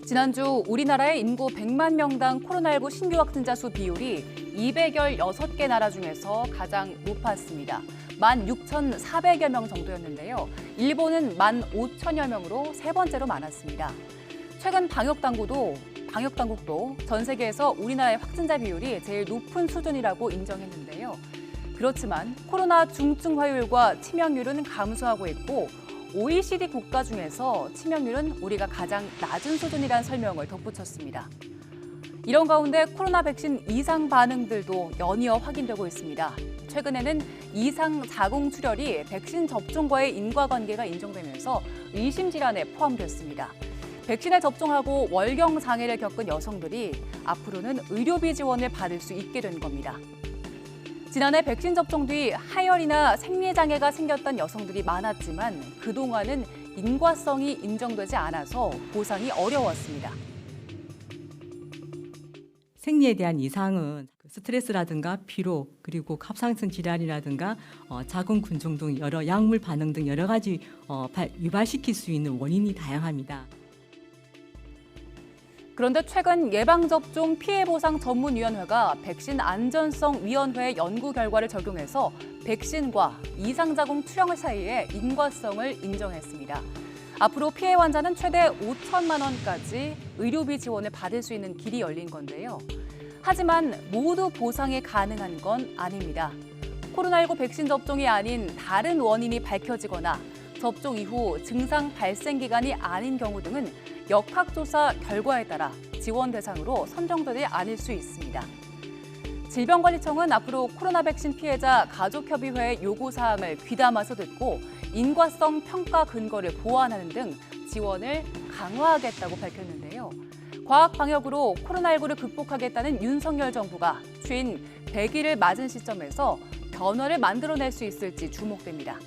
지난주 우리나라의 인구 100만 명당 코로나19 신규 확진자 수 비율이 216개 나라 중에서 가장 높았습니다. 16,400여 명 정도였는데요. 일본은 15,000여 명으로 세 번째로 많았습니다. 최근 방역당국도 전 세계에서 우리나라의 확진자 비율이 제일 높은 수준이라고 인정했는데요. 그렇지만 코로나 중증 화요율과 치명률은 감소하고 있고 OECD 국가 중에서 치명률은 우리가 가장 낮은 수준이라는 설명을 덧붙였습니다. 이런 가운데 코로나 백신 이상 반응들도 연이어 확인되고 있습니다. 최근에는 이상 자궁 출혈이 백신 접종과의 인과관계가 인정되면서 의심 질환에 포함됐습니다. 백신을 접종하고 월경 장애를 겪은 여성들이 앞으로는 의료비 지원을 받을 수 있게 된 겁니다. 지난해 백신 접종 뒤 하혈이나 생리장애가 생겼던 여성들이 많았지만 그동안은 인과성이 인정되지 않아서 보상이 어려웠습니다. 생리에 대한 이상은 스트레스라든가 피로, 그리고 갑상선 질환이라든가 자궁근종 등 여러 약물 반응 등 여러 가지 유발시킬 수 있는 원인이 다양합니다. 그런데 최근 예방접종 피해보상 전문위원회가 백신 안전성위원회 연구 결과를 적용해서 백신과 이상자궁 출혈 사이의 인과성을 인정했습니다. 앞으로 피해 환자는 최대 5천만 원까지 의료비 지원을 받을 수 있는 길이 열린 건데요. 하지만 모두 보상이 가능한 건 아닙니다. 코로나19 백신 접종이 아닌 다른 원인이 밝혀지거나 접종 이후 증상 발생 기간이 아닌 경우 등은 역학조사 결과에 따라 지원 대상으로 선정되지 않을 수 있습니다. 질병관리청은 앞으로 코로나 백신 피해자 가족협의회의 요구사항을 귀담아서 듣고 인과성 평가 근거를 보완하는 등 지원을 강화하겠다고 밝혔는데요. 과학 방역으로 코로나19를 극복하겠다는 윤석열 정부가 취임 100일을 맞은 시점에서 변화를 만들어낼 수 있을지 주목됩니다.